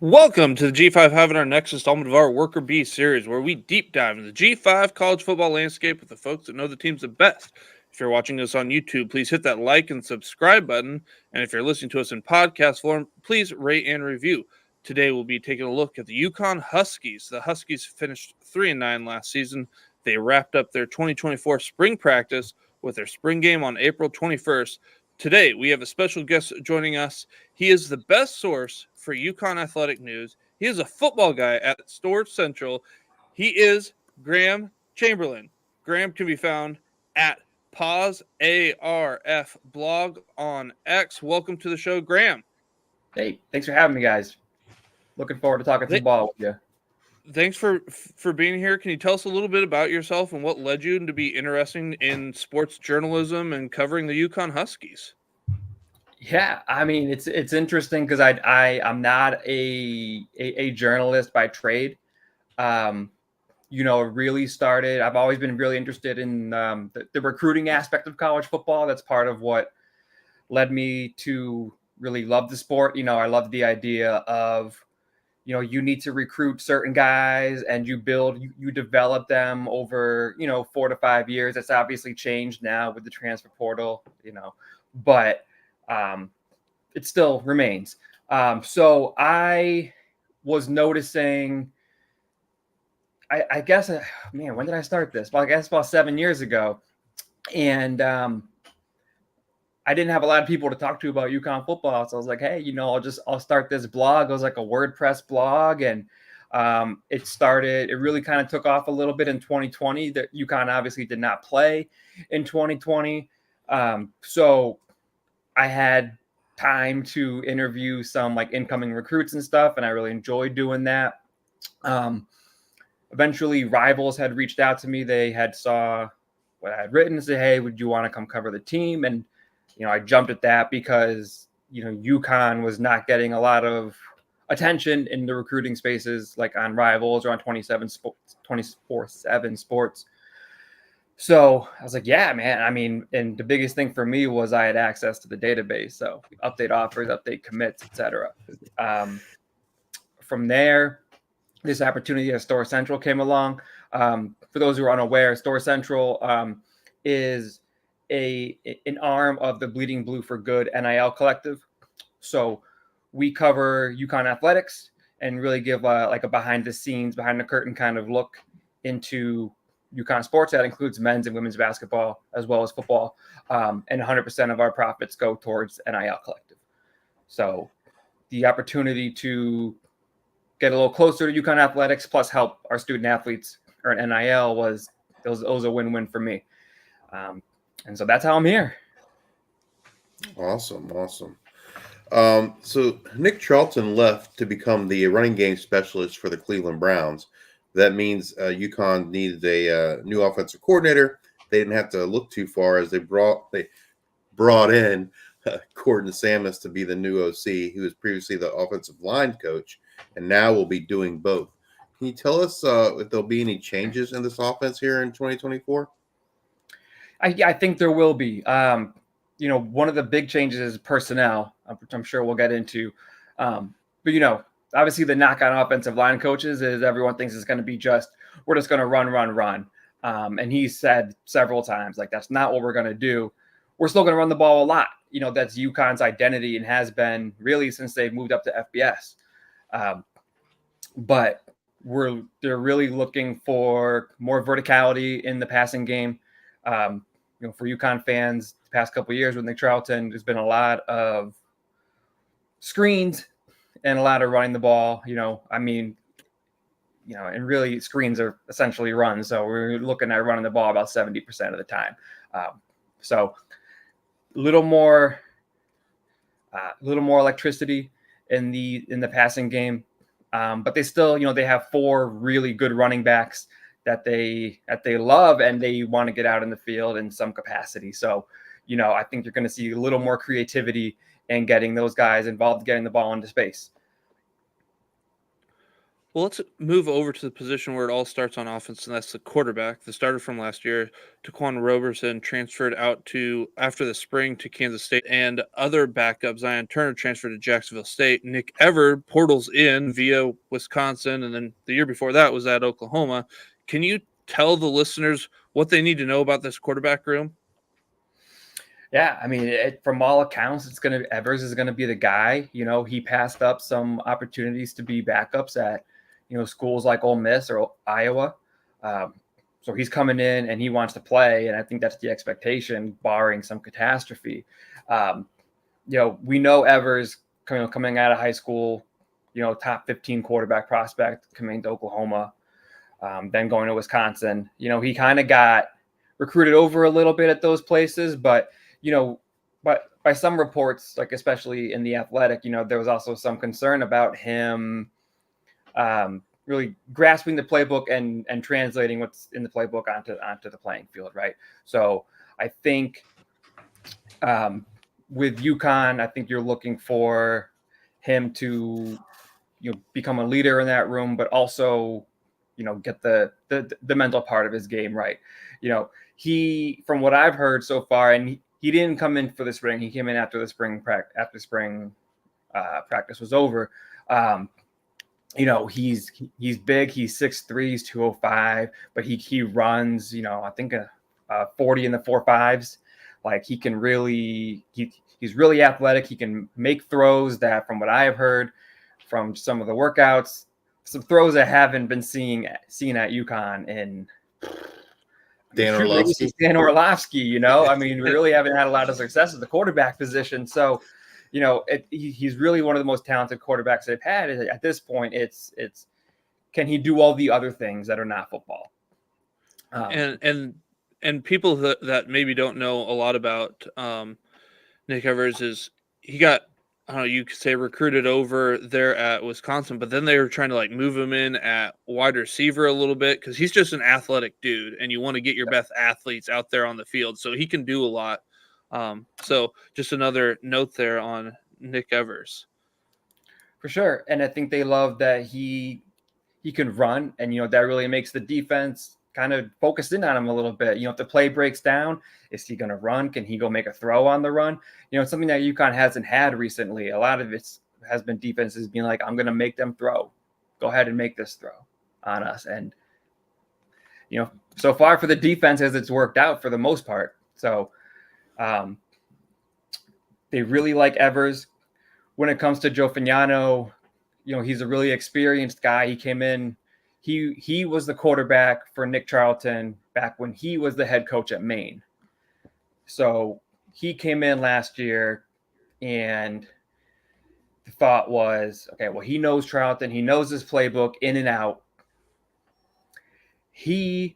Welcome to the G5 Hive and our next installment of our Worker Bee series, where we deep dive into the G5 college football landscape with the folks that know the teams the best. If you're watching us on YouTube, please hit that like and subscribe button. And if you're listening to us in podcast form, please rate and review. Today we'll be taking a look at the UConn Huskies. The Huskies finished 3-9 last season. They wrapped up their 2024 spring practice with their spring game on April 21st. Today, we have a special guest joining us. He is the best source for UConn athletic news. He is a football guy at Storrs Central. He is Graham Chamberlain. Graham can be found at Pause ARF blog on X. Welcome to the show, Graham. Hey, thanks for having me, guys. Looking forward to talking some ball with you. Thanks for being here. Can you tell us a little bit about yourself and what led you to be interested in sports journalism and covering the UConn Huskies? Yeah, I mean it's interesting because I'm not a journalist by trade. It really started. I've always been really interested in the recruiting aspect of college football. That's part of what led me to really love the sport. I love the idea of you need to recruit certain guys and you develop them over, 4 to 5 years. It's obviously changed now with the transfer portal, but it still remains. So I was noticing, I guess, when did I start this? Well, I guess about 7 years ago. And I didn't have a lot of people to talk to about UConn football. So I was like, hey, I'll start this blog. It was like a WordPress blog. And it really kind of took off a little bit in 2020. That UConn obviously did not play in 2020. So I had time to interview some like incoming recruits and stuff. And I really enjoyed doing that. Eventually Rivals had reached out to me. They had saw what I had written and said, hey, would you want to come cover the team? And I jumped at that because, UConn was not getting a lot of attention in the recruiting spaces, like on Rivals or on 24/7 Sports. So I was like, yeah, man. I mean, and the biggest thing for me was I had access to the database. So update offers, update commits, etc. From there, this opportunity at Storrs Central came along. For those who are unaware, Storrs Central is an arm of the Bleeding Blue for Good NIL collective. So we cover UConn athletics and really give like a behind the curtain kind of look into UConn sports. That includes men's and women's basketball as well as football. And 100% of our profits go towards NIL collective. So the opportunity to get a little closer to UConn athletics plus help our student athletes earn NIL was a win-win for me. And so that's how I'm here. Awesome. So Nick Charlton left to become the running game specialist for the Cleveland Browns. That means UConn needed a new offensive coordinator. They didn't have to look too far as they brought in Gordon Samus to be the new OC, who was previously the offensive line coach, and now will be doing both. Can you tell us if there'll be any changes in this offense here in 2024? I think there will be. One of the big changes is personnel, which I'm sure we'll get into. But obviously the knock on offensive line coaches is everyone thinks it's going to be we're just going to run. And he said several times, like, that's not what we're going to do. We're still going to run the ball a lot. That's UConn's identity and has been really since they've moved up to FBS. But they're really looking for more verticality in the passing game. For UConn fans, the past couple of years with Nick Charlton, there's been a lot of screens and a lot of running the ball. And really screens are essentially runs. So we're looking at running the ball about 70% of the time. So a little more electricity in the passing game. But they still, they have 4 really good running backs that they love and they want to get out in the field in some capacity. So, I think you're going to see a little more creativity in getting those guys involved, getting the ball into space. Well, let's move over to the position where it all starts on offense, and that's the quarterback. The starter from last year, Taquan Roberson, transferred out to after the spring to Kansas State, and other backup Zion Turner transferred to Jacksonville State. Nick Everett portals in via Wisconsin, and then the year before that was at Oklahoma. Can you tell the listeners what they need to know about this quarterback room? Yeah, I mean, from all accounts, Evers is gonna be the guy. He passed up some opportunities to be backups at, schools like Ole Miss or Iowa. So he's coming in and he wants to play, and I think that's the expectation, barring some catastrophe. We know Evers coming out of high school, top 15 quarterback prospect coming to Oklahoma, then going to Wisconsin. He kind of got recruited over a little bit at those places, but by some reports, like especially in The Athletic, there was also some concern about him really grasping the playbook and translating what's in the playbook onto the playing field, right? So I think with UConn, I think you're looking for him to become a leader in that room, but also get the mental part of his game right. He, from what I've heard so far, and he didn't come in for the spring. He came in after the spring practice was over. He's big. He's 6'3", he's 205, but he runs, I think 40 in the 4.5s. Like he can really, he's really athletic. He can make throws that, from what I have heard from some of the workouts, some throws I haven't been seen at UConn in Dan Orlovsky. Dan Orlovsky, I mean, we really haven't had a lot of success at the quarterback position. So, he's really one of the most talented quarterbacks they've had. At this point, it's can he do all the other things that are not football? And people that maybe don't know a lot about Nick Evers is he got, I don't know, you could say recruited over there at Wisconsin, but then they were trying to move him in at wide receiver a little bit because he's just an athletic dude, and you want to get your best athletes out there on the field, so he can do a lot. So just another note there on Nick Evers. For sure, and I think they love that he can run, and that really makes the defense kind of focused in on him a little bit. If the play breaks down, is he going to run? Can he go make a throw on the run? It's something that UConn hasn't had recently. A lot of it has been defenses being like, I'm going to make them throw. Go ahead and make this throw on us. And, so far for the defenses, it's worked out for the most part. So they really like Evers. When it comes to Joe Fagnano, he's a really experienced guy. He came in. He was the quarterback for Nick Charlton back when he was the head coach at Maine. So he came in last year, and the thought was, okay, well, he knows Charlton. He knows his playbook in and out. He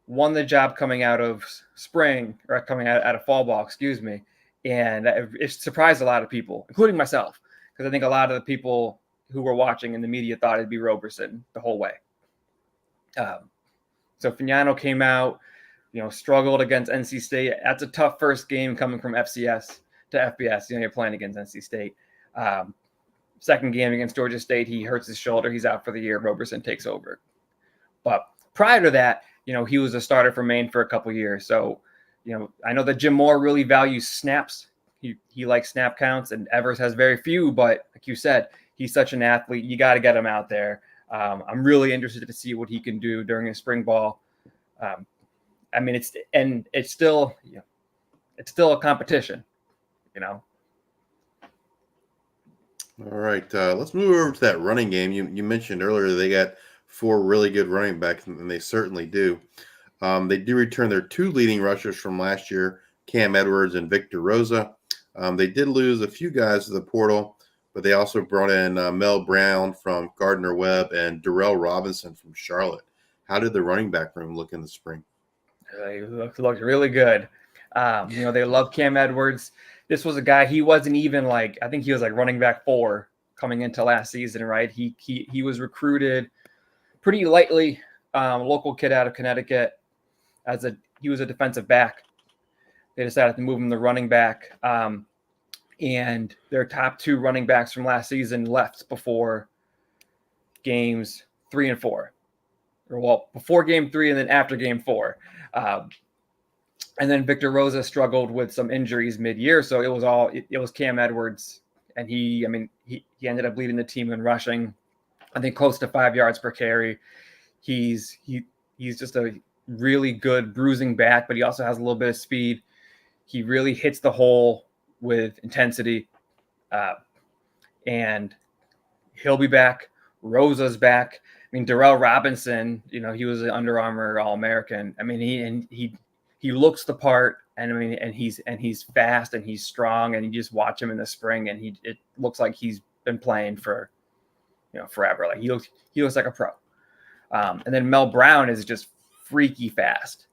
won the job coming out of spring, or coming out of fall ball, excuse me. And it surprised a lot of people, including myself, because I think a lot of the people who were watching in the media thought it'd be Roberson the whole way. So Fagnano came out, struggled against NC State. That's a tough first game coming from FCS to FBS. You're playing against NC State. Second game against Georgia State, he hurts his shoulder. He's out for the year. Roberson takes over. But prior to that, he was a starter for Maine for a couple years. So, I know that Jim Moore really values snaps. He likes snap counts, and Evers has very few. But like you said, he's such an athlete. You got to get him out there. I'm really interested to see what he can do during his spring ball. I mean, it's still a competition, All right, let's move over to that running game. You mentioned earlier they got 4 really good running backs, and they certainly do. They do return their 2 leading rushers from last year, Cam Edwards and Victor Rosa. They did lose a few guys to the portal, but they also brought in Mel Brown from Gardner-Webb and Darrell Robinson from Charlotte. How did the running back room look in the spring? They looked really good. They love Cam Edwards. This was a guy, he wasn't even I think he was running back 4 coming into last season, right? He was recruited pretty lightly, local kid out of Connecticut. He was a defensive back. They decided to move him to running back. And their top 2 running backs from last season left before games 3 and 4, or well, before game 3 and then after game 4. And then Victor Rosa struggled with some injuries mid-year, so it was Cam Edwards, and he ended up leading the team in rushing, I think close to 5 yards per carry. He's just a really good bruising back, but he also has a little bit of speed. He really hits the hole with intensity, and he'll be back. Rosa's back. I mean, Darrell Robinson, he was an Under Armour All-American. I mean, he looks the part, and he's fast and he's strong, and you just watch him in the spring, and it looks like he's been playing for forever. Like he looks like a pro. And then Mel Brown is just freaky fast.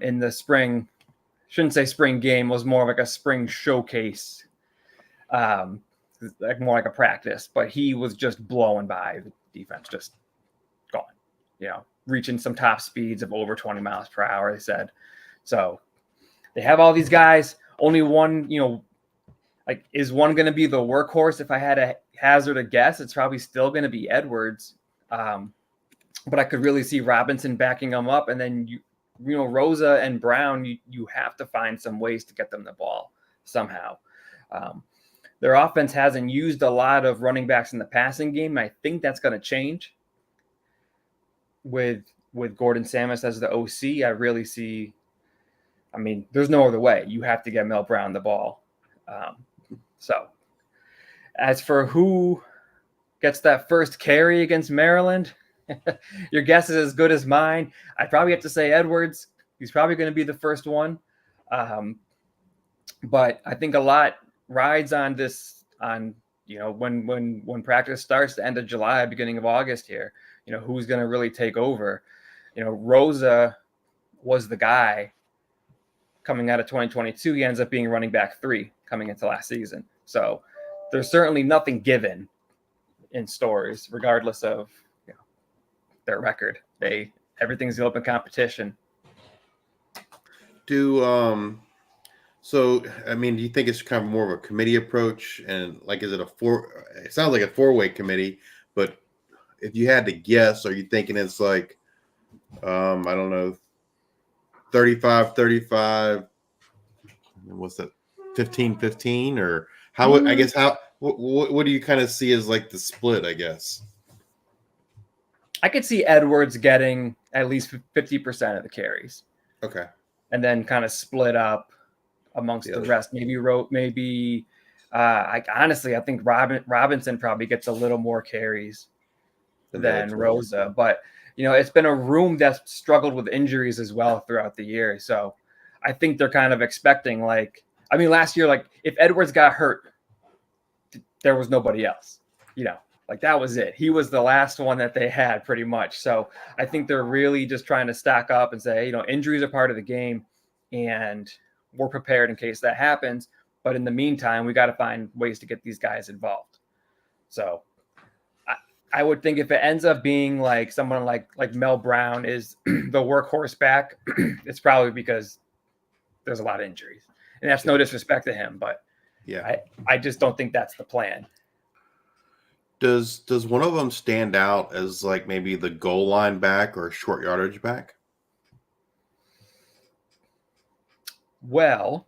In the spring, shouldn't say spring game, was more like a spring showcase, like more like a practice, but he was just blowing by the defense, just gone, reaching some top speeds of over 20 miles per hour, they said. So they have all these guys. Only one, is one going to be the workhorse? If I had to hazard a guess, it's probably still going to be Edwards. But I could really see Robinson backing them up. And then, Rosa and Brown, you have to find some ways to get them the ball somehow. Their offense hasn't used a lot of running backs in the passing game. I think that's going to change with Gordon Samus as the OC. I really see, there's no other way. You have to get Mel Brown the ball. So as for who gets that first carry against Maryland, your guess is as good as mine. I probably have to say Edwards. He's probably going to be the first one. But I think a lot rides on this, when practice starts, the end of July, beginning of August here, who's going to really take over. Rosa was the guy coming out of 2022. He ends up being running back 3 coming into last season. So there's certainly nothing given in Storrs, regardless of their record. Everything's the open competition. Do you think it's kind of more of a committee approach, and is it it sounds like a 4-way committee, but if you had to guess, are you thinking it's like I don't know, 35-35, what's that, 15-15, or what do you kind of see as like the split, I guess? I could see Edwards getting at least 50% of the carries. Okay. And then kind of split up amongst the rest. I think Robinson probably gets a little more carries than Rosa. But, it's been a room that's struggled with injuries as well throughout the year. So I think they're kind of expecting, last year, if Edwards got hurt, there was nobody else, that was it. He was the last one that they had pretty much. So I think they're really just trying to stack up and say, injuries are part of the game and we're prepared in case that happens. But in the meantime, we got to find ways to get these guys involved. So I would think if it ends up being like someone like Mel Brown is the workhorse back, it's probably because there's a lot of injuries. And that's no disrespect to him, but I just don't think that's the plan. Does one of them stand out as maybe the goal line back or short yardage back? Well,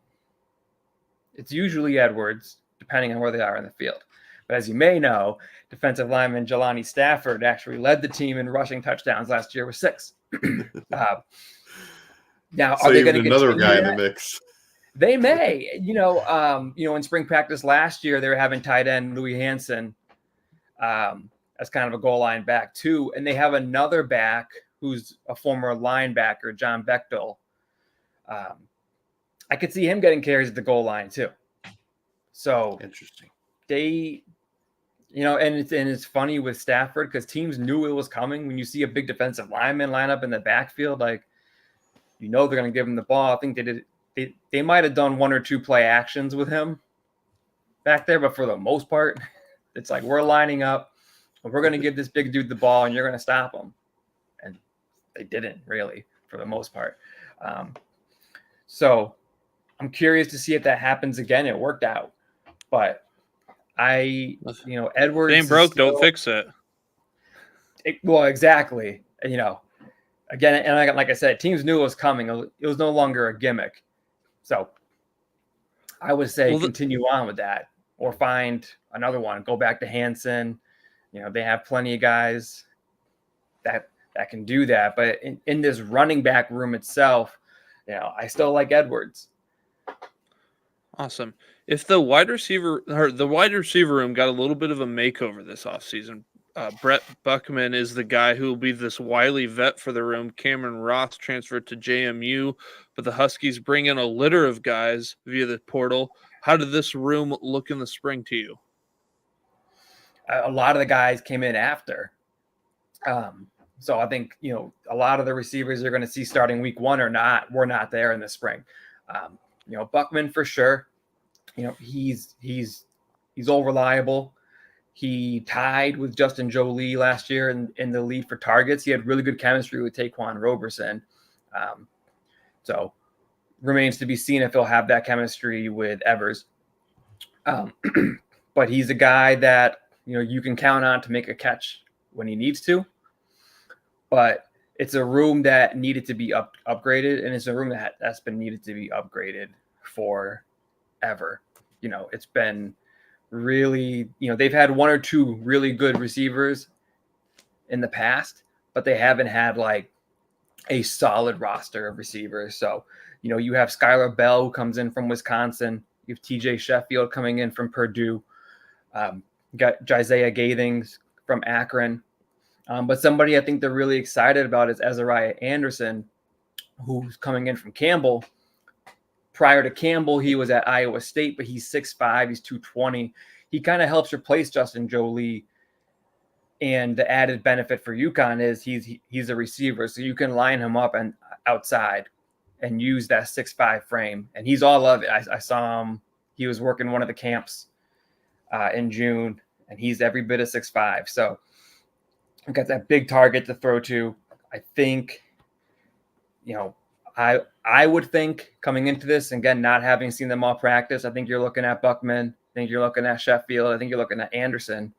it's usually Edwards, depending on where they are in the field. But as you may know, defensive lineman Jelani Stafford actually led the team in rushing touchdowns last year with 6. Now, are they going to get another guy in the mix? They may. In spring practice last year, they were having tight end Louis Hansen as kind of a goal line back too. And they have another back who's a former linebacker, John Bechtel. I could see him getting carries at the goal line too. So interesting. And it's funny with Stafford because teams knew it was coming. When you see a big defensive lineman line up in the backfield, they're going to give him the ball. I think they might have done 1 or 2 play actions with him back there, but for the most part, it's like we're lining up and we're going to give this big dude the ball and you're going to stop him. And they didn't really for the most part. So I'm curious to see if that happens again. It worked out, but Edwards ain't broke, don't fix it. Well, exactly. Again, and like I said, teams knew it was coming. It was no longer a gimmick. So I would say continue on with that, or find another one. Go back to Hansen. They have plenty of guys that can do that. But in this running back room itself, I still like Edwards. Awesome. If the wide receiver room got a little bit of a makeover this offseason, Brett Buckman is the guy who will be this wily vet for the room. Cameron Ross transferred to JMU, but the Huskies bring in a litter of guys via the portal. How did this room look in the spring to you? A lot of the guys came in after. So I think, a lot of the receivers you're going to see starting week 1 were not there in the spring. Buckman for sure. He's all reliable. He tied with Justin Jolie last year in the lead for targets. He had really good chemistry with Taquan Roberson. So remains to be seen if he'll have that chemistry with Evers. But he's a guy that, you can count on to make a catch when he needs to. But it's a room that needed to be upgraded, and it's a room that's been needed to be upgraded forever. It's been really, they've had 1 or 2 really good receivers in the past, but they haven't had like a solid roster of receivers. So, you have Skylar Bell, who comes in from Wisconsin. You have TJ Sheffield coming in from Purdue. You got Jisiah Gathings from Akron. But somebody I think they're really excited about is Azariah Anderson, who's coming in from Campbell. Prior to Campbell, he was at Iowa State, but he's 6'5", he's 220. He kind of helps replace Justin Jolie. And the added benefit for UConn is he's a receiver, so you can line him up and outside and use that 6'5" frame. And he's all of it. I saw him. He was working one of the camps in June, and he's every bit of 6'5". So we've got that big target to throw to. I think, I would think coming into this, again, not having seen them all practice, I think you're looking at Buckman. I think you're looking at Sheffield. I think you're looking at Anderson.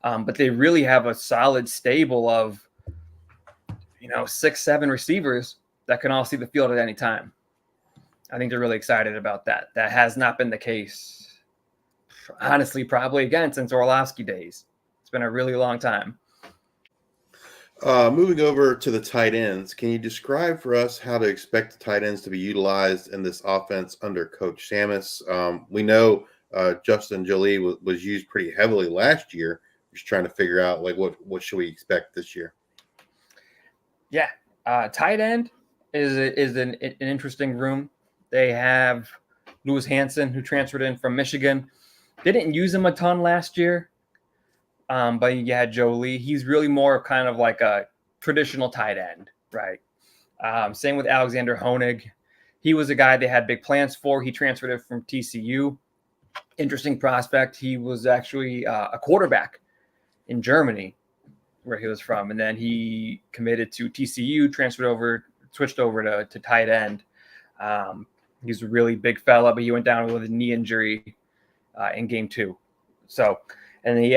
But they really have a solid stable of, 6, 7 receivers that can all see the field at any time. I think they're really excited about that. That has not been the case, honestly, probably again since Orlovsky days. It's been a really long time. Moving over to the tight ends, can you describe for us how to expect the tight ends to be utilized in this offense under Coach Samus? We know Justin Jolie was used pretty heavily last year. Just trying to figure out what should we expect this year. Yeah, tight end is an interesting room. They have Lewis Hansen, who transferred in from Michigan. They didn't use him a ton last year. But you had Jolie. He's really more kind of like a traditional tight end, right? Same with Alexander Honig. He was a guy they had big plans for. He transferred it from TCU. Interesting prospect. He was actually a quarterback in Germany, where he was from. And then he committed to TCU, switched over to tight end. He's a really big fella, but he went down with a knee injury in game 2. So, and they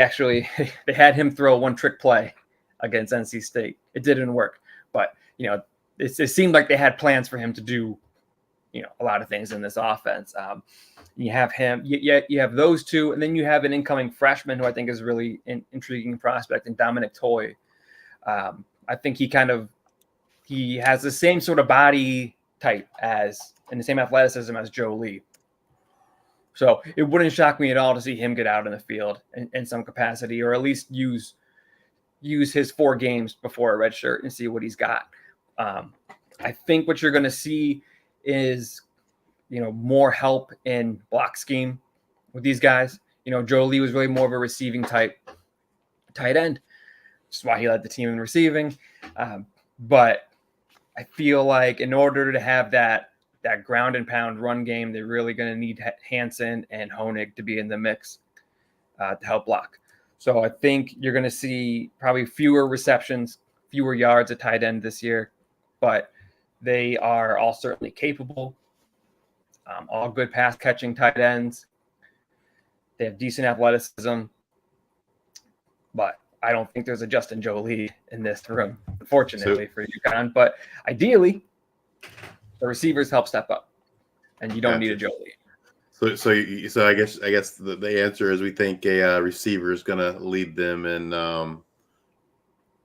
had him throw one trick play against NC State. It didn't work, but it seemed like they had plans for him to do, a lot of things in this offense. You have him, you have those two, and then you have an incoming freshman who I think is really an intriguing prospect, in Dominic Toy. I think he has the same sort of body type and the same athleticism as Jolie. So it wouldn't shock me at all to see him get out in the field in some capacity, or at least use his 4 games before a red shirt and see what he's got. I think what you're going to see is, more help in block scheme with these guys. Jolie was really more of a receiving type tight end, which is why he led the team in receiving. But I feel like in order to have that ground and pound run game, they're really going to need Hansen and Honig to be in the mix to help block. So I think you're going to see probably fewer receptions, fewer yards at tight end this year, but they are all certainly capable. All good pass catching tight ends. They have decent athleticism, but I don't think there's a Justin Jolie in this room, unfortunately for UConn. But ideally, the receivers help step up, and you don't need a Jolie. So I guess the answer is we think a receiver is going to lead them in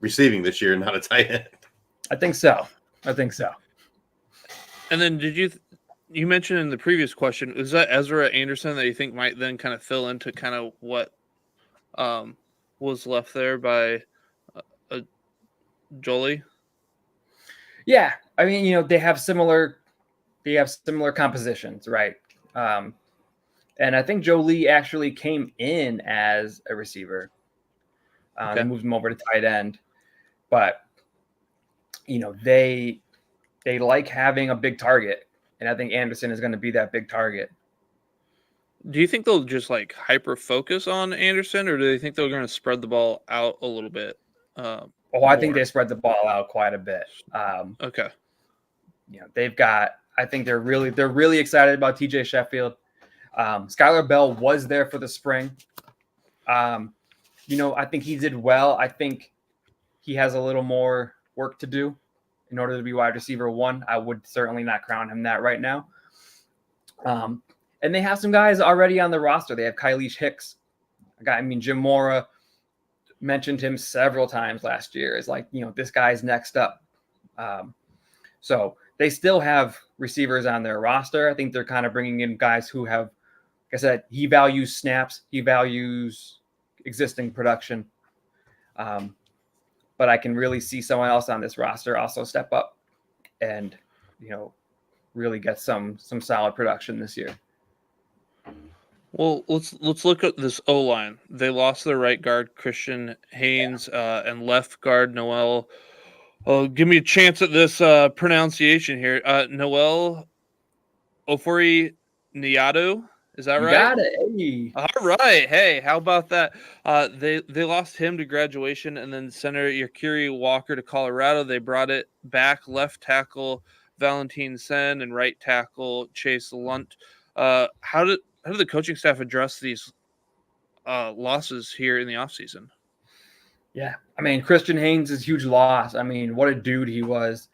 receiving this year, not a tight end. I think so. And then you mentioned in the previous question, is that Ezra Anderson that you think might then kind of fill into kind of what was left there by Jolie? Yeah, I mean, they have similar compositions, right? And I think Jolie actually came in as a receiver. They moved him over to tight end, but they like having a big target, and I think Anderson is going to be that big target. Do you think they'll just like hyper focus on Anderson, or do they think they're going to spread the ball out a little bit? I think they spread the ball out quite a bit. Okay. They've got. I think they're really excited about TJ Sheffield. Skylar Bell was there for the spring. I think he did well. I think he has a little more work to do in order to be wide receiver 1. I would certainly not crown him that right now. And they have some guys already on the roster. They have Kyleesh Hicks. Jim Mora mentioned him several times last year as this guy's next up. So they still have receivers on their roster. I think they're kind of bringing in guys who have, like I said, he values snaps. He values existing production. But I can really see someone else on this roster also step up and, really get some solid production this year. Well, let's look at this O-line. They lost their right guard, Christian Haynes, and left guard, Noel. Give me a chance at this pronunciation here. Noel Ofori Niado. Is that right? Got it. Hey. All right. Hey, how about that? They lost him to graduation, and then center Yakiri Walker to Colorado. They brought it back, left tackle Valentin Sen and right tackle Chase Lunt. How did the coaching staff address these losses here in the offseason? Yeah, Christian Haynes is a huge loss. What a dude he was.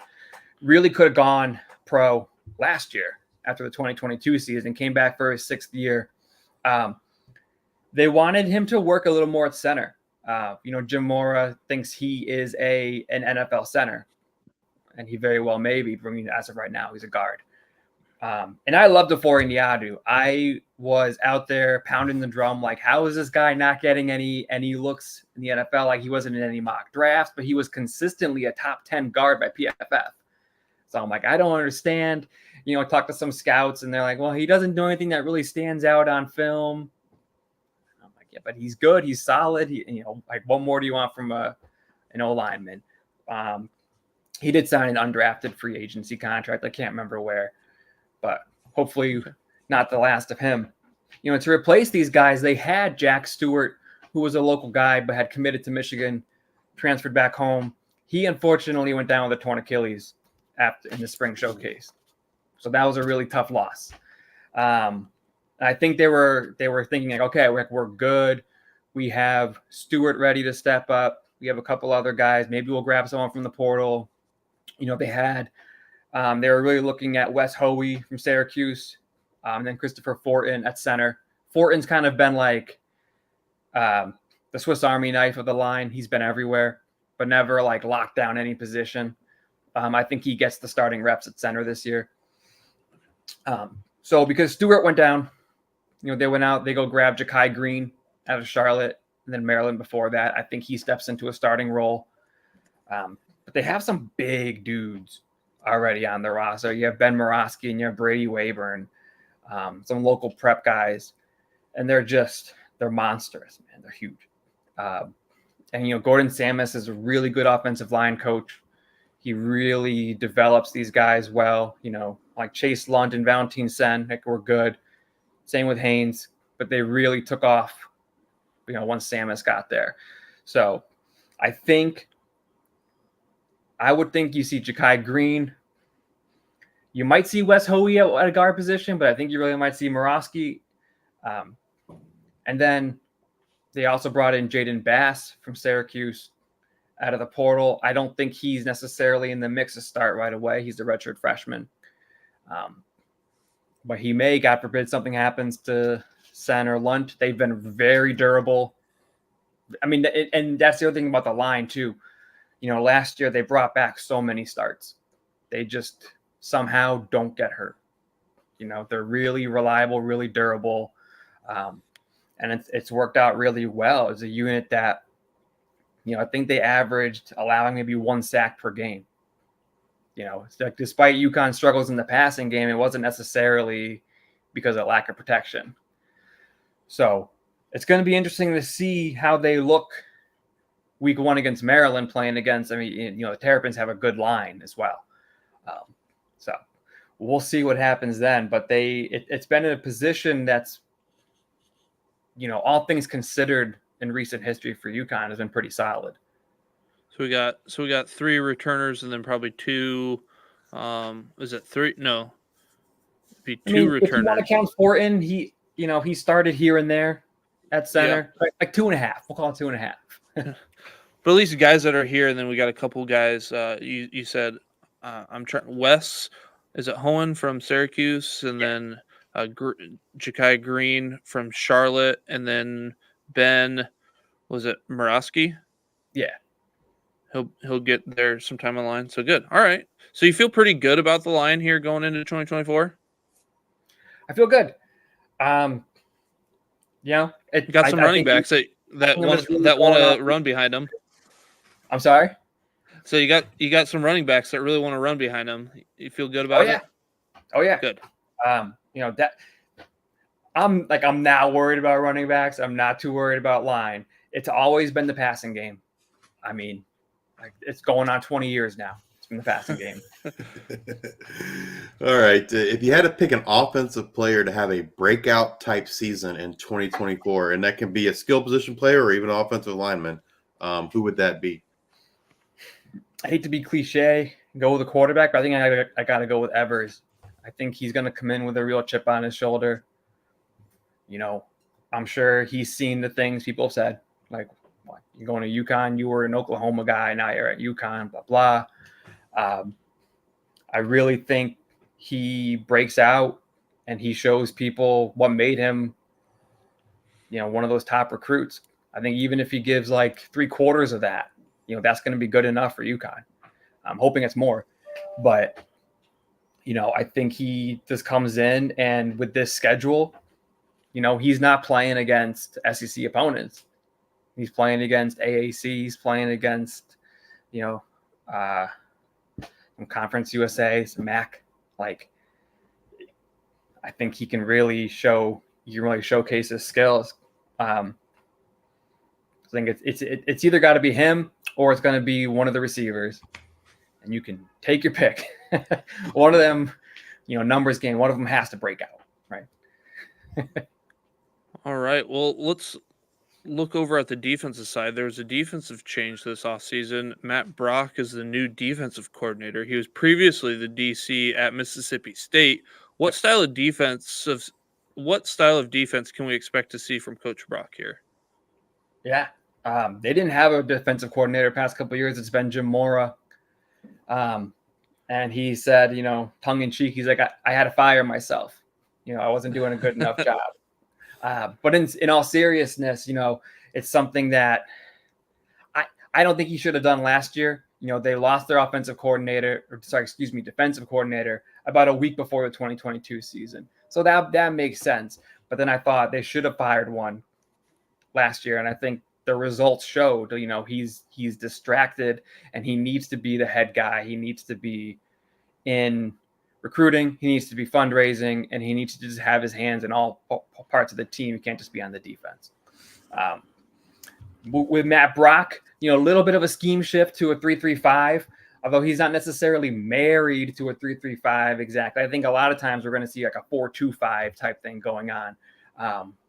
Really could have gone pro last year after the 2022 season, came back for his 6th year. They wanted him to work a little more at center. Jim Mora thinks he is an NFL center, and he very well may be. As of right now, he's a guard. And I loved Ofori Niadu. I was out there pounding the drum, how is this guy not getting any looks in the NFL? He wasn't in any mock drafts, but he was consistently a top 10 guard by PFF. So I'm I don't understand. I talked to some scouts, and they're like, well, he doesn't do anything that really stands out on film. I'm yeah, but he's good. He's solid. What more do you want from an O-lineman? He did sign an undrafted free agency contract. I can't remember where. But hopefully not the last of him. To replace these guys, they had Jack Stewart, who was a local guy but had committed to Michigan, transferred back home. He unfortunately went down with a torn Achilles in the spring showcase. So that was a really tough loss. I think they were thinking okay, we're good. We have Stewart ready to step up. We have a couple other guys. Maybe we'll grab someone from the portal. They were really looking at Wes Hoey from Syracuse, and then Christopher Fortin at center. Fortin's kind of been the Swiss Army knife of the line. He's been everywhere, but never locked down any position. I think he gets the starting reps at center this year. So because Stewart went down, they went out, they go grab Ja'Kai Green out of Charlotte, and then Maryland before that. I think he steps into a starting role. But they have some big dudes already on their roster. You have Ben Morosky and you have Brady Wayburn, some local prep guys, and they're monstrous, man. They're huge. And Gordon Samus is a really good offensive line coach. He really develops these guys well. Chase Lunt and Valentin Sen were good. Same with Haynes, but they really took off, once Samus got there. So I would think you see Ja'Kai Green. You might see Wes Hoey at a guard position, but I think you really might see Morosky. And then They also brought in Jaden Bass from Syracuse out of the portal. I don't think he's necessarily in the mix to start right away. He's a redshirt freshman. But he may, God forbid, something happens to center Lunt. They've been very durable. I mean, and that's the other thing about the line, too. Last year they brought back so many starts. They just somehow don't get hurt. They're really reliable, really durable. And it's worked out really well as a unit that, I think they averaged allowing maybe 1 sack per game. It's like despite UConn's struggles in the passing game, it wasn't necessarily because of lack of protection. So it's going to be interesting to see how they look week 1 against Maryland playing against, the Terrapins have a good line as well. So we'll see what happens then. But it's been in a position that's, all things considered in recent history for UConn has been pretty solid. So we got 3 returners and then probably 2. Is it 3? No, it'd be 2 returners. If you want to count Fortin, he started here and there at center, like 2.5. We'll call it 2.5. But at least guys that are here, and then we got a couple guys. You said I'm trying. Wes, is it Hohen from Syracuse, and then Ja'Kai Green from Charlotte, and then Ben, was it Murawski? Yeah. He'll get there sometime on the line. So good. All right. So you feel pretty good about the line here going into 2024? I feel good. You got some running backs that want to run behind them. I'm sorry. So you got some running backs that really want to run behind them. You feel good about it? Oh yeah. Good. That I'm not worried about running backs. I'm not too worried about line. It's always been the passing game. It's going on 20 years now. It's been the passing game. All right. If you had to pick an offensive player to have a breakout type season in 2024, and that can be a skill position player or even an offensive lineman, who would that be? I hate to be cliche, go with a quarterback, but I think I got to go with Evers. I think he's going to come in with a real chip on his shoulder. I'm sure he's seen the things people have said, like, you're going to UConn, you were an Oklahoma guy, now you're at UConn, blah, blah. I really think he breaks out and he shows people what made him, one of those top recruits. I think even if he gives like 3/4 of that, that's going to be good enough for UConn. I'm hoping it's more. But, I think he just comes in and with this schedule, he's not playing against SEC opponents. He's playing against AAC. He's playing against, Conference USA, some MAC. I think he can really showcase his skills. I think it's either got to be him or it's going to be one of the receivers, and you can take your pick. One of them, numbers game. One of them has to break out, right? All right. Well, let's look over at the defensive side. There was a defensive change this offseason. Matt Brock is the new defensive coordinator. He was previously the DC at Mississippi State. What style of defense can we expect to see from Coach Brock here? Yeah. They didn't have a defensive coordinator the past couple of years. It's been Jim Mora. And he said, tongue in cheek, he's like, I had to fire myself. I wasn't doing a good enough job. But in all seriousness, it's something that I don't think he should have done last year. They lost their defensive coordinator about a week before the 2022 season. So that makes sense. But then I thought they should have fired one last year. And I think the results showed, he's distracted and he needs to be the head guy. He needs to be in recruiting. He needs to be fundraising, and he needs to just have his hands in all parts of the team. He can't just be on the defense. With Matt Brock, a little bit of a scheme shift to a 3-3-5, although he's not necessarily married to a 3-3-5 exactly. I think a lot of times we're going to see like a 4-2-5 type thing going on.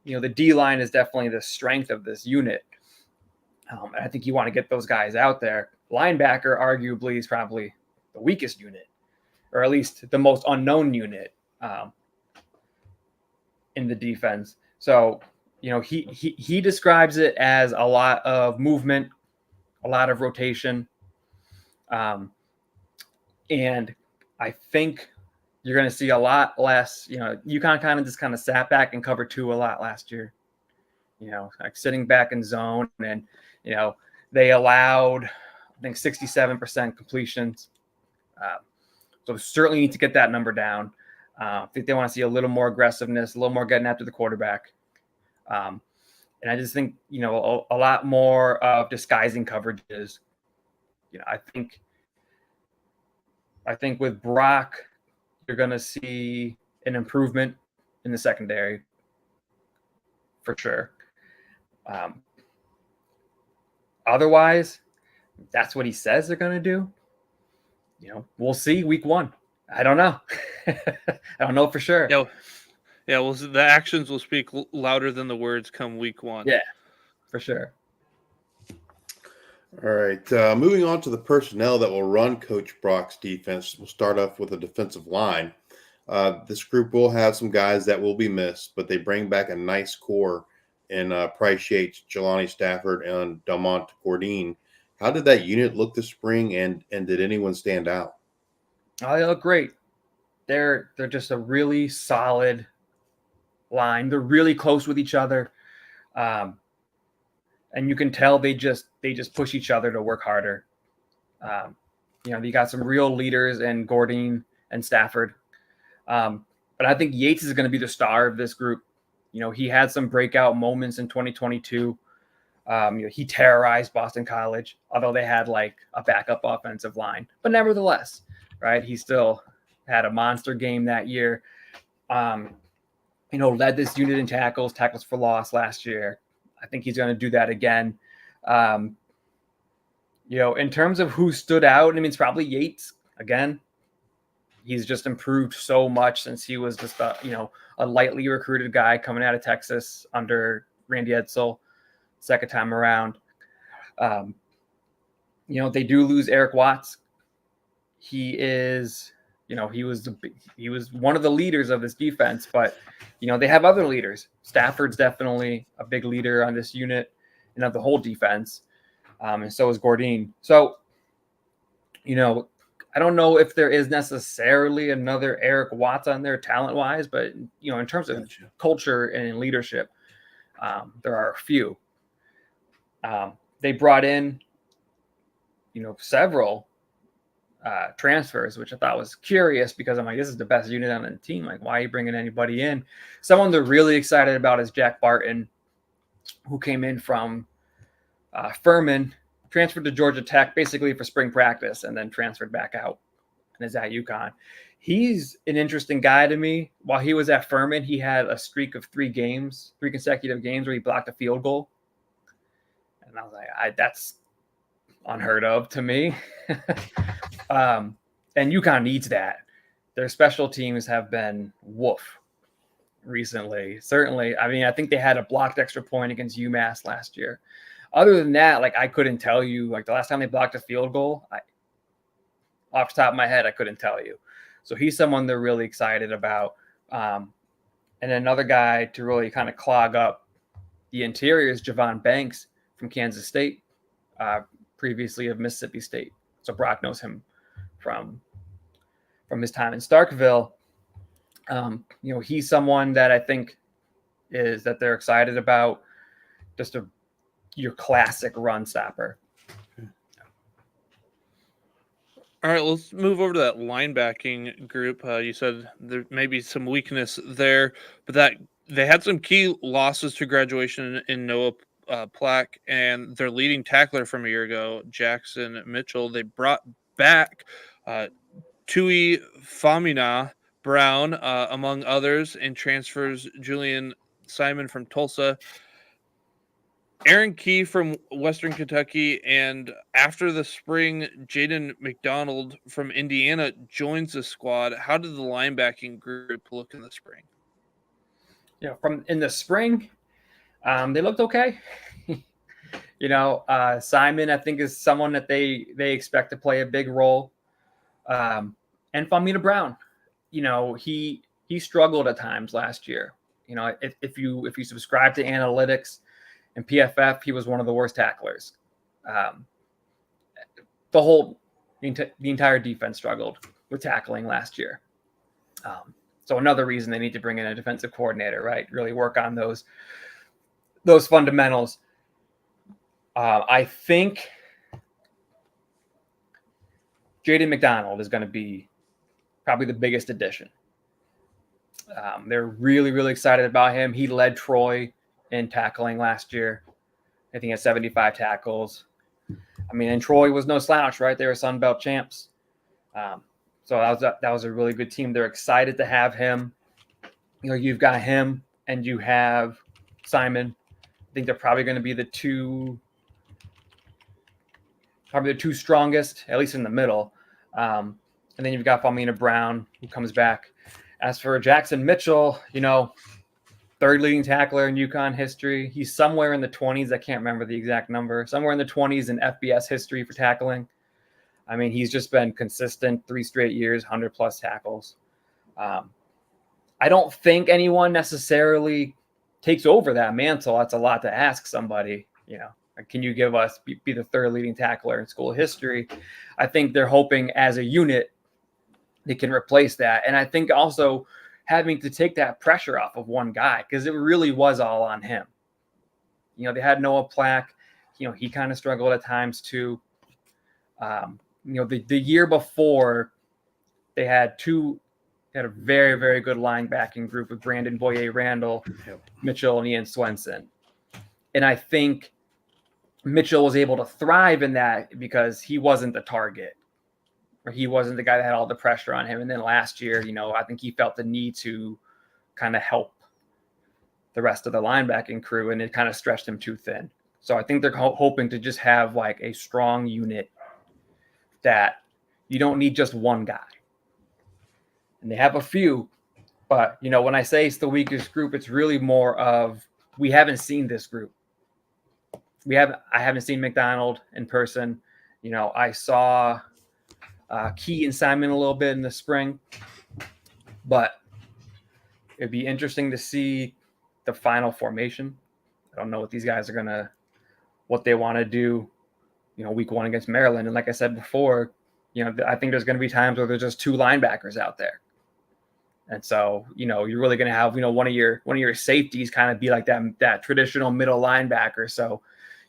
The D line is definitely the strength of this unit. And I think you want to get those guys out there. Linebacker, arguably, is probably the weakest unit, or at least the most unknown unit in the defense. So, he describes it as a lot of movement, a lot of rotation. And I think you're going to see a lot less, UConn kind of sat back and covered 2 a lot last year, like sitting back in zone, and, they allowed, I think, 67% completions. So certainly need to get that number down. I think they want to see a little more aggressiveness, a little more getting after the quarterback. And I just think, a lot more of disguising coverages. I think with Brock, you're going to see an improvement in the secondary for sure. Otherwise, that's what he says they're going to do. We'll see week 1. I don't know. I don't know for sure. Yeah. Well, the actions will speak louder than the words come week 1. Yeah, for sure. All right. Moving on to the personnel that will run Coach Brock's defense. We'll start off with the defensive line. This group will have some guys that will be missed, but they bring back a nice core in Price Yates, Jelani Stafford, and Delmont Gordine. How did that unit look this spring, and did anyone stand out? Oh, they look great. They're just a really solid line. They're really close with each other, and you can tell they just push each other to work harder. You got some real leaders in Gordine and Stafford, but I think Yates is going to be the star of this group. He had some breakout moments in 2022. He terrorized Boston College, although they had like a backup offensive line. But nevertheless, right, he still had a monster game that year. Led this unit in tackles for loss last year. I think he's going to do that again. In terms of who stood out, it's probably Yates again. He's just improved so much since he was just a lightly recruited guy coming out of Texas under Randy Edsall. Second time around. They do lose Eric Watts. He is, he was one of the leaders of this defense, but they have other leaders. Stafford's definitely a big leader on this unit and of the whole defense. And so is Gordine. So, I don't know if there is necessarily another Eric Watts on there talent-wise, but in terms of culture and leadership, there are a few. They brought in, several transfers, which I thought was curious because I'm like, this is the best unit on the team. Like, why are you bringing anybody in? Someone they're really excited about is Jack Barton, who came in from Furman, transferred to Georgia Tech basically for spring practice, and then transferred back out and is at UConn. He's an interesting guy to me. While he was at Furman, he had a streak of 3 consecutive games where he blocked a field goal. And I was like, that's unheard of to me. And UConn needs that. Their special teams have been woof recently. Certainly. I think they had a blocked extra point against UMass last year. Other than that, I couldn't tell you, the last time they blocked a field goal, off the top of my head, I couldn't tell you. So he's someone they're really excited about. And another guy to really kind of clog up the interior is Javon Banks from Kansas State, previously of Mississippi State. So Brock knows him from his time in Starkville. He's someone that I think is that they're excited about. Just your classic run stopper. All right, let's move over to that linebacking group. You said there may be some weakness there, but that they had some key losses to graduation in Noah Plack and their leading tackler from a year ago, Jackson Mitchell. They brought back Tui Famina Brown, among others, and transfers Julian Simon from Tulsa, Aaron Key from Western Kentucky, and after the spring, Jaden McDonald from Indiana joins the squad. How did the linebacking group look in the spring? From in the spring, they looked okay. Simon, I think, is someone that they expect to play a big role. And Famina Brown, he struggled at times last year. You know, if you subscribe to analytics and PFF, he was one of the worst tacklers. The entire defense struggled with tackling last year. So another reason they need to bring in a defensive coordinator, right? Really work on those fundamentals. I think Jaden McDonald is going to be probably the biggest addition. They're really, really excited about him. He led Troy in tackling last year. I think he had 75 tackles. I mean, and Troy was no slouch, right? They were Sun Belt champs. So that was a really good team. They're excited to have him. You know, you've got him and you have Simon. I think they're probably going to be the two strongest, at least in the middle. And then you've got Falmina Brown, who comes back. As for Jackson Mitchell, you know, third leading tackler in UConn history. He's somewhere in the 20s. I can't remember the exact number. Somewhere in the 20s in FBS history for tackling. I mean, he's just been consistent 3 straight years, 100-plus tackles. I don't think anyone necessarily takes over that mantle. That's a lot to ask somebody, you know. Can you be the third leading tackler in school history? I think they're hoping as a unit they can replace that. And I think also having to take that pressure off of one guy, because it really was all on him. You know, they had Noah Plack. You know, he kind of struggled at times too. You know, the year before they had a very, very good linebacking group with Brandon Boyer-Randall, Mitchell, and Ian Swenson. And I think Mitchell was able to thrive in that because he wasn't the target, or he wasn't the guy that had all the pressure on him. And then last year, you know, I think he felt the need to kind of help the rest of the linebacking crew, and it kind of stretched him too thin. So I think they're hoping to just have like a strong unit that you don't need just one guy. And they have a few, but, you know, when I say it's the weakest group, it's really more of we haven't seen this group. I haven't seen McDonald in person. You know, I saw Key and Simon a little bit in the spring, but it'd be interesting to see the final formation. I don't know what these guys are what they want to do, you know, week 1 against Maryland. And like I said before, you know, I think there's going to be times where there's just 2 linebackers out there. And so, you know, you're really going to have, you know, one of your safeties kind of be like that traditional middle linebacker. So,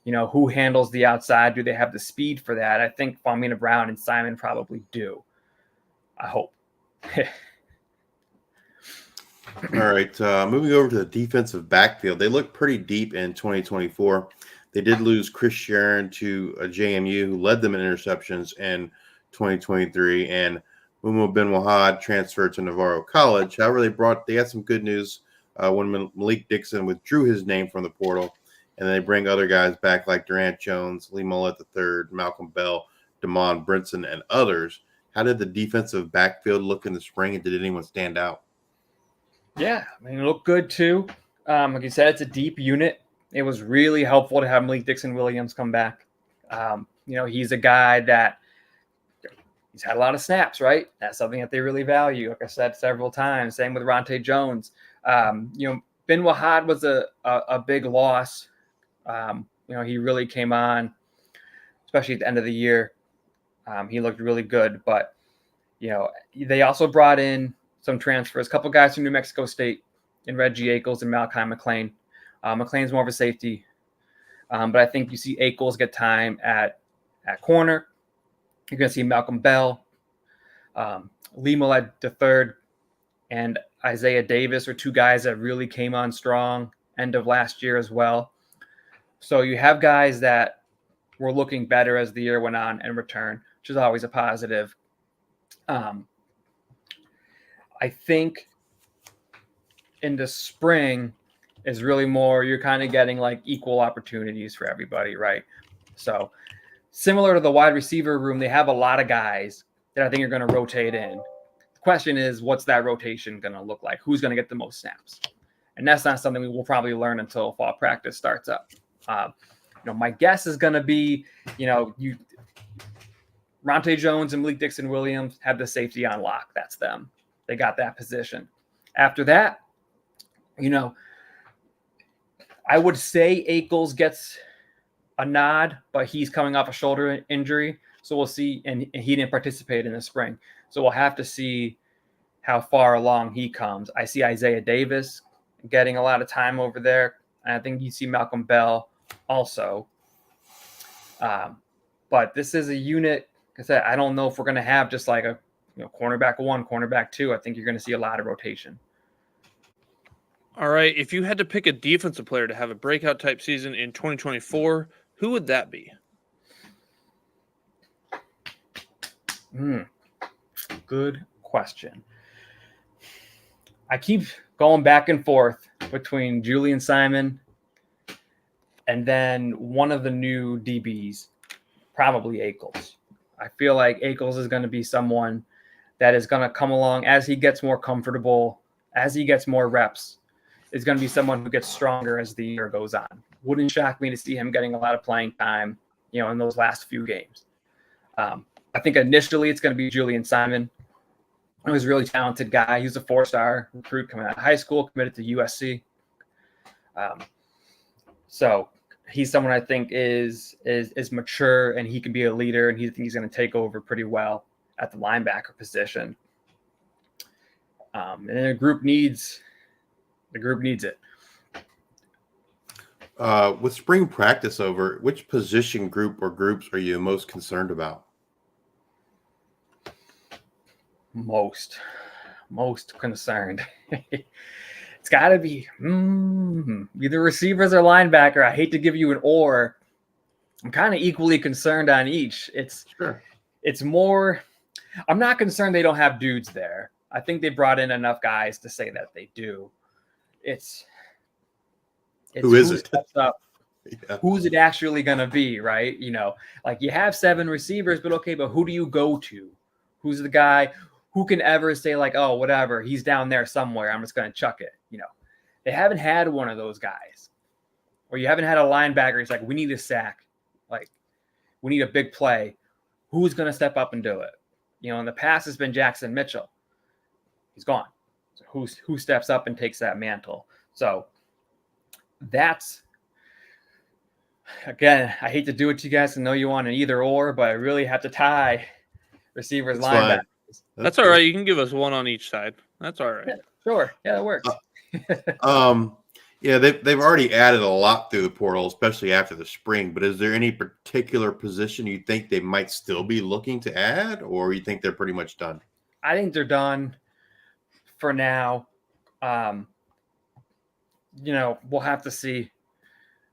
you know, who handles the outside? Do they have the speed for that? I think Falmina Brown and Simon probably do. I hope. All right. Moving over to the defensive backfield. They look pretty deep in 2024. They did lose Chris Sharon to JMU, who led them in interceptions in 2023. And Mumo Ben Wahad transferred to Navarro College. However, they had some good news when Malik Dixon withdrew his name from the portal. And they bring other guys back like Durant Jones, Lee Mullet III, Malcolm Bell, Damon Brinson, and others. How did the defensive backfield look in the spring, and did anyone stand out? Yeah, I mean, it looked good too. Like you said, it's a deep unit. It was really helpful to have Malik Dixon-Williams come back. You know, he's a guy that he's had a lot of snaps, right? That's something that they really value. Like I said several times, same with Ronte Jones. You know, Ben Wahad was a big loss. You know, he really came on, especially at the end of the year. He looked really good, but, you know, they also brought in some transfers, a couple guys from New Mexico State in Reggie Akles and Malachi McLean. McLean's more of a safety, but I think you see Akles get time at corner. You're going to see Malcolm Bell, Lee Millett III, and Isaiah Davis are 2 guys that really came on strong end of last year as well. So you have guys that were looking better as the year went on and return, which is always a positive. I think in the spring is really more, you're kind of getting like equal opportunities for everybody, right? So similar to the wide receiver room, they have a lot of guys that I think are going to rotate in. The question is, what's that rotation going to look like? Who's going to get the most snaps? And that's not something we will probably learn until fall practice starts up. You know, my guess is going to be, you know, Ronte Jones and Malik Dixon-Williams have the safety on lock. That's them. They got that position. After that, You know, I would say Ackles gets a nod, but he's coming off a shoulder injury. So we'll see. And he didn't participate in the spring. So we'll have to see how far along he comes. I see Isaiah Davis getting a lot of time over there. And I think you see Malcolm Bell also. But this is a unit. Like I said, I don't know if we're going to have just like a cornerback 1, cornerback 2. I think you're going to see a lot of rotation. All right. If you had to pick a defensive player to have a breakout type season in 2024, who would that be? Good question. I keep going back and forth between Julian Simon and then one of the new DBs, probably Ackles. I feel like Ackles is going to be someone that is going to come along as he gets more comfortable, as he gets more reps. Is going to be someone who gets stronger as the year goes on. Wouldn't shock me to see him getting a lot of playing time, in those last few games. I think initially it's going to be Julian Simon. He was a really talented guy. He was a 4-star recruit coming out of high school, committed to USC. So he's someone I think is mature, and he can be a leader, and he's going to take over pretty well at the linebacker position. And then the group needs it. With spring practice over, which position group or groups are you most concerned about? Most concerned. It's got to be either receivers or linebacker. I hate to give you an or. I'm kind of equally concerned on each. It's more. I'm not concerned they don't have dudes there. I think they brought in enough guys to say that they do. It's who is it? Up. Yeah. Who's it actually going to be, right? Like you have 7 receivers, but okay, but who do you go to? Who's the guy who can ever say like, oh, whatever, he's down there somewhere, I'm just going to chuck it. They haven't had one of those guys. Or you haven't had a linebacker. It's like, we need a sack. Like, we need a big play. Who's going to step up and do it? In the past, it's been Jackson Mitchell. He's gone. So who steps up and takes that mantle? So that's, again, I hate to do it to you guys. I know you want an either or, but I really have to tie receivers, linebackers. That's all right. You can give us one on each side. That's all right. Yeah, sure. Yeah, that works. Yeah, they've already added a lot through the portal, especially after the spring. But is there any particular position you think they might still be looking to add, or you think they're pretty much done? I think they're done for now. We'll have to see,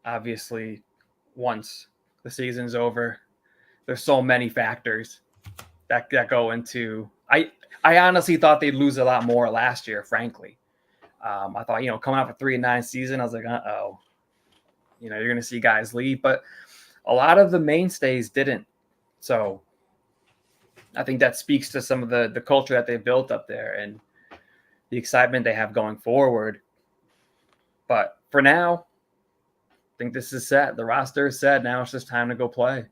obviously, once the season's over. There's so many factors that go into. I honestly thought they'd lose a lot more last year, frankly. I thought, coming off a 3-9 season, I was like, uh-oh. You're going to see guys leave. But a lot of the mainstays didn't. So I think that speaks to some of the culture that they've built up there and the excitement they have going forward. But for now, I think this is set. The roster is set. Now it's just time to go play.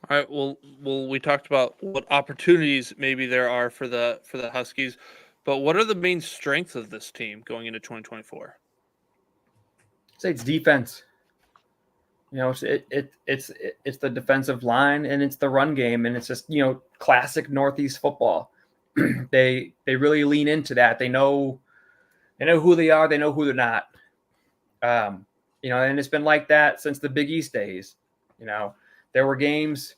All right. Well, we talked about what opportunities maybe there are for the Huskies, but what are the main strengths of this team going into 2024? I'd say it's defense. It's the defensive line, and it's the run game, and it's just classic Northeast football. They really lean into that. They know who they are. They know who they're not. And it's been like that since the Big East days. There were games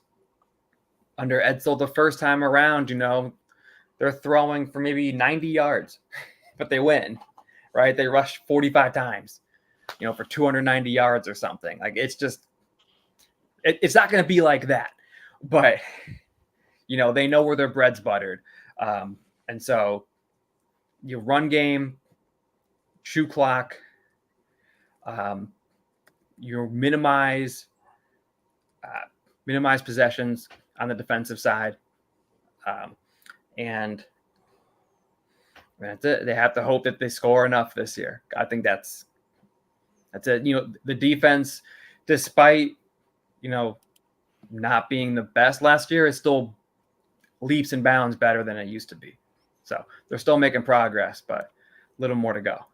under Edsel the first time around, they're throwing for maybe 90 yards, but they win, right? They rush 45 times, for 290 yards or something. Like, it's just, it's not going to be like that, but, they know where their bread's buttered. And so you run game, shoot clock, you minimize possessions on the defensive side. And that's it. They have to hope that they score enough this year. I think that's it. The defense, despite, not being the best last year, is still leaps and bounds better than it used to be. So they're still making progress, but a little more to go.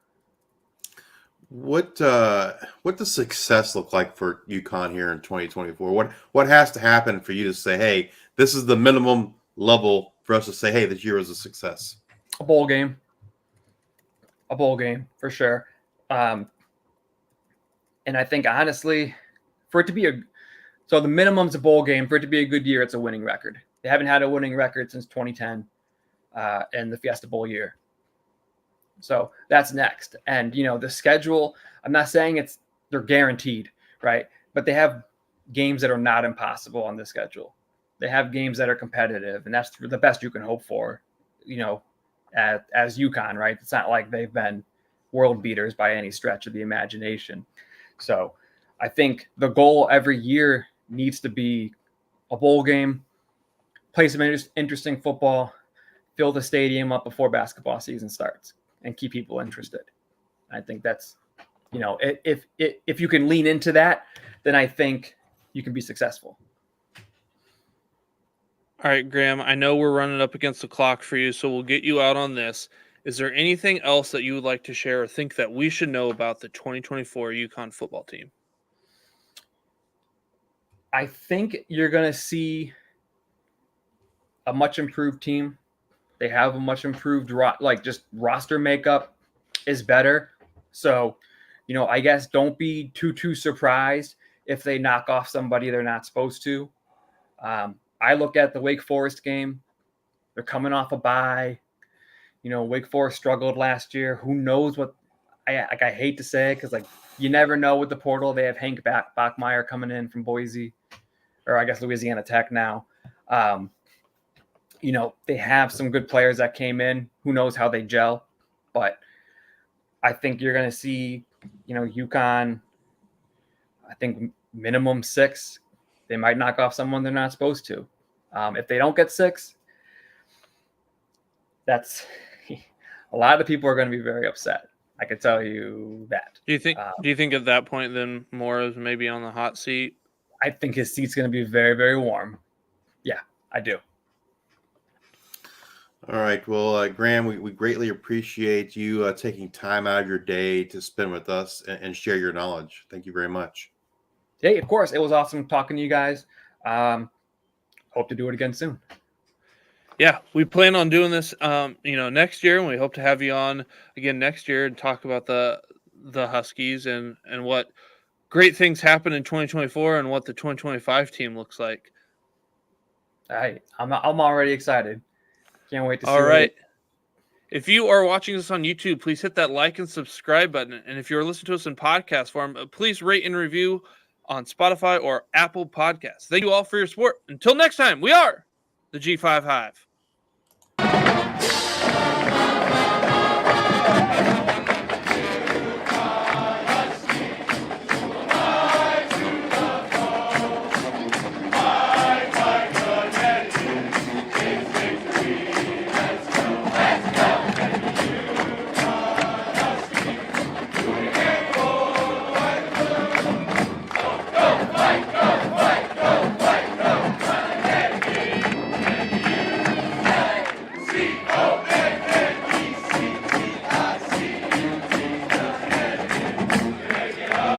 What does success look like for UConn here in 2024? What has to happen for you to say, hey, this is the minimum level for us to say, hey, this year was a success? A bowl game for sure. And I think honestly, for it to be so the minimum's a bowl game. For it to be a good year, it's a winning record. They haven't had a winning record since 2010 and the Fiesta Bowl year. So that's next. And, the schedule, I'm not saying they're guaranteed, right? But they have games that are not impossible on the schedule. They have games that are competitive, and that's the best you can hope for, as UConn, right? It's not like they've been world beaters by any stretch of the imagination. So I think the goal every year needs to be a bowl game, play some interesting football, fill the stadium up before basketball season starts, and keep people interested. I think that's, if you can lean into that, then I think you can be successful. All right, Graham, I know we're running up against the clock for you, so we'll get you out on this. Is there anything else that you would like to share or think that we should know about the 2024 UConn football team? I think you're going to see a much improved team. They have a much improved, just roster makeup is better. So, I guess don't be too surprised if they knock off somebody they're not supposed to. I look at the Wake Forest game. They're coming off a bye. Wake Forest struggled last year. Who knows what I hate to say it because you never know with the portal. They have Hank Bachmeier coming in from Boise, or I guess Louisiana Tech now. They have some good players that came in. Who knows how they gel? But I think you're going to see, UConn, I think minimum 6. They might knock off someone they're not supposed to. If they don't get 6, that's a lot of the people are going to be very upset. I can tell you that. Do you think at that point then Moore is maybe on the hot seat? I think his seat's going to be very, very warm. Yeah, I do. All right. Well, Graham, we greatly appreciate you taking time out of your day to spend with us and share your knowledge. Thank you very much. Hey, of course. It was awesome talking to you guys. Hope to do it again soon. Yeah, we plan on doing this, next year, and we hope to have you on again next year and talk about the Huskies and what great things happen in 2024 and what the 2025 team looks like. All right, I'm already excited. Can't wait to see. All right. If you are watching this on YouTube, please hit that like and subscribe button. And if you're listening to us in podcast form, please rate and review on Spotify or Apple Podcasts. Thank you all for your support. Until next time, we are the G5 Hive.